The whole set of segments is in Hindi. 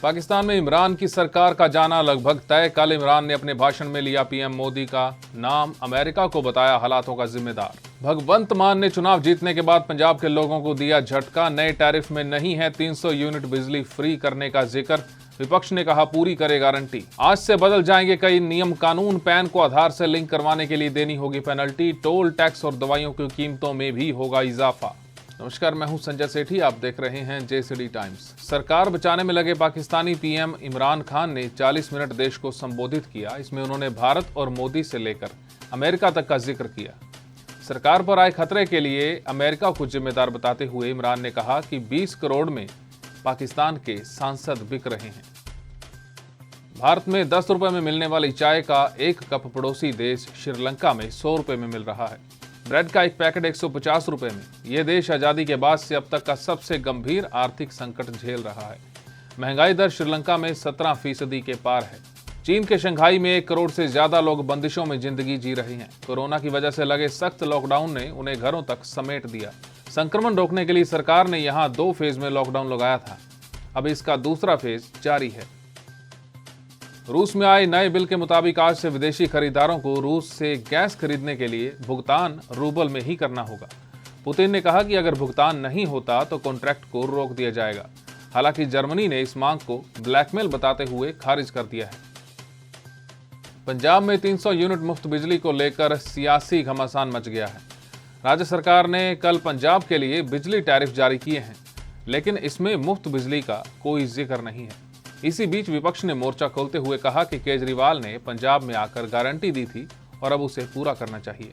पाकिस्तान में इमरान की सरकार का जाना लगभग तय। कल इमरान ने अपने भाषण में लिया पीएम मोदी का नाम, अमेरिका को बताया हालातों का जिम्मेदार। भगवंत मान ने चुनाव जीतने के बाद पंजाब के लोगों को दिया झटका। नए टैरिफ में नहीं है 300 यूनिट बिजली फ्री करने का जिक्र। विपक्ष ने कहा पूरी करे गारंटी। आज से बदल जाएंगे कई नियम कानून। पैन को आधार से लिंक करवाने के लिए देनी होगी पेनल्टी। टोल टैक्स और दवाइयों की कीमतों में भी होगा इजाफा। नमस्कार, मैं हूं संजय सेठी, आप देख रहे हैं जेसीडी टाइम्स। सरकार बचाने में लगे पाकिस्तानी पीएम इमरान खान ने 40 मिनट देश को संबोधित किया। इसमें उन्होंने भारत और मोदी से लेकर अमेरिका तक का जिक्र किया। सरकार पर आए खतरे के लिए अमेरिका को जिम्मेदार बताते हुए इमरान ने कहा कि 20 करोड़ में पाकिस्तान के सांसद बिक रहे हैं। भारत में 10 रुपए में मिलने वाली चाय का एक कप पड़ोसी देश श्रीलंका में 100 रुपए में मिल रहा है। ब्रेड का एक पैकेट 150 रुपए में। यह देश आजादी के बाद से अब तक का सबसे गंभीर आर्थिक संकट झेल रहा है। महंगाई दर श्रीलंका में 17% के पार है। चीन के शंघाई में 1 करोड़ से ज्यादा लोग बंदिशों में जिंदगी जी रहे हैं। कोरोना की वजह से लगे सख्त लॉकडाउन ने उन्हें घरों तक समेट दिया। संक्रमण रोकने के लिए सरकार ने यहां 2 फेज में लॉकडाउन लगाया था। अब इसका दूसरा फेज जारी है। रूस में आए नए बिल के मुताबिक आज से विदेशी खरीदारों को रूस से गैस खरीदने के लिए भुगतान रूबल में ही करना होगा। पुतिन ने कहा कि अगर भुगतान नहीं होता तो कॉन्ट्रैक्ट को रोक दिया जाएगा। हालांकि जर्मनी ने इस मांग को ब्लैकमेल बताते हुए खारिज कर दिया है। पंजाब में 300 यूनिट मुफ्त बिजली को लेकर सियासी घमासान मच गया है। राज्य सरकार ने कल पंजाब के लिए बिजली टैरिफ जारी किए हैं, लेकिन इसमें मुफ्त बिजली का कोई जिक्र नहीं है। इसी बीच विपक्ष ने मोर्चा खोलते हुए कहा कि केजरीवाल ने पंजाब में आकर गारंटी दी थी और अब उसे पूरा करना चाहिए।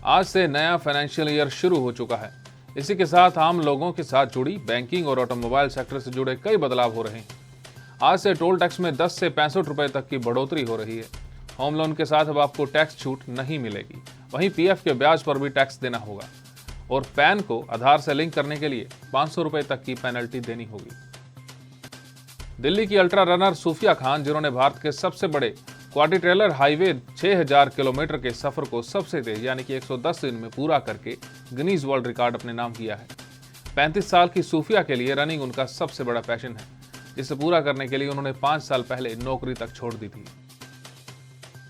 आज से नया फाइनेंशियल ईयर शुरू हो चुका है। इसी के साथ आम लोगों के साथ जुड़ी बैंकिंग और ऑटोमोबाइल सेक्टर से जुड़े कई बदलाव हो रहे हैं। आज से टोल टैक्स में 10 से 65 रुपए तक की बढ़ोतरी हो रही है। होम लोन के साथ अब आपको टैक्स छूट नहीं मिलेगी। वहीं पीएफ के ब्याज पर भी टैक्स देना होगा और पैन को आधार से लिंक करने के लिए 500 रुपए तक की पेनल्टी देनी होगी। दिल्ली की अल्ट्रा रनर सूफिया खान, जिन्होंने भारत के सबसे बड़े क्वाड्रिलेटरल हाईवे 6000 किलोमीटर के सफर को सबसे तेज यानी कि 110 दिन में पूरा करके गिनीज वर्ल्ड रिकॉर्ड अपने नाम किया है। 35 साल की सूफिया के लिए रनिंग उनका सबसे बड़ा पैशन है, जिसे पूरा करने के लिए उन्होंने 5 साल पहले नौकरी तक छोड़ दी थी।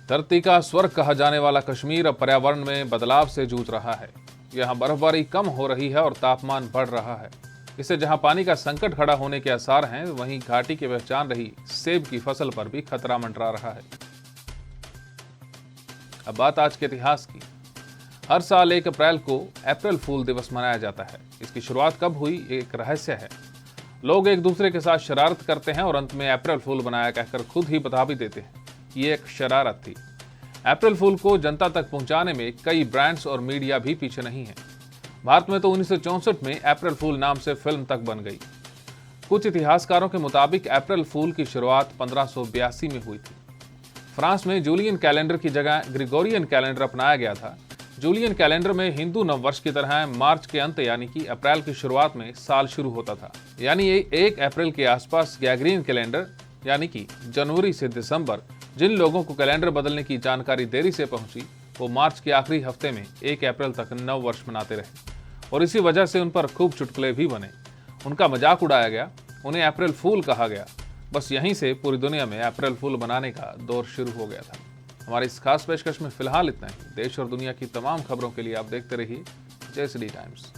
धरती का स्वर्ग कहा जाने वाला कश्मीर अब पर्यावरण में बदलाव से जूझ रहा है। यहाँ बर्फबारी कम हो रही है और तापमान बढ़ रहा है। इससे जहां पानी का संकट खड़ा होने के आसार हैं, वहीं घाटी की पहचान रही सेब की फसल पर भी खतरा मंडरा रहा है। अब बात आज के इतिहास की। हर साल 1 अप्रैल को अप्रैल फूल दिवस मनाया जाता है। इसकी शुरुआत कब हुई, एक रहस्य है। लोग एक दूसरे के साथ शरारत करते हैं और अंत में अप्रैल फूल बनाया कहकर खुद ही बता भी देते हैं। ये एक शरारत थी। अप्रैल फूल को जनता तक पहुंचाने में कई ब्रांड्स और मीडिया भी पीछे नहीं है। भारत में तो 1964 में अप्रैल फूल नाम से फिल्म तक बन गई। कुछ इतिहासकारों के मुताबिक अप्रैल फूल की शुरुआत 1582 में हुई थी। फ्रांस में जूलियन कैलेंडर की जगह ग्रिगोरियन कैलेंडर अपनाया गया था। जूलियन कैलेंडर में हिंदू नववर्ष की तरह मार्च के अंत यानी कि अप्रैल की शुरुआत में साल शुरू होता था। यानी 1 अप्रैल के आसपास ग्रेगोरियन कैलेंडर यानी कि जनवरी से दिसंबर, जिन लोगों को कैलेंडर बदलने की जानकारी देरी से पहुंची, वो मार्च के आखिरी हफ्ते में 1 अप्रैल तक नव वर्ष मनाते रहे और इसी वजह से उन पर खूब चुटकुले भी बने। उनका मजाक उड़ाया गया, उन्हें अप्रैल फूल कहा गया। बस यहीं से पूरी दुनिया में अप्रैल फूल बनाने का दौर शुरू हो गया था। हमारी इस खास पेशकश में फिलहाल इतना ही। देश और दुनिया की तमाम खबरों के लिए आप देखते रहिए जेसीडी टाइम्स।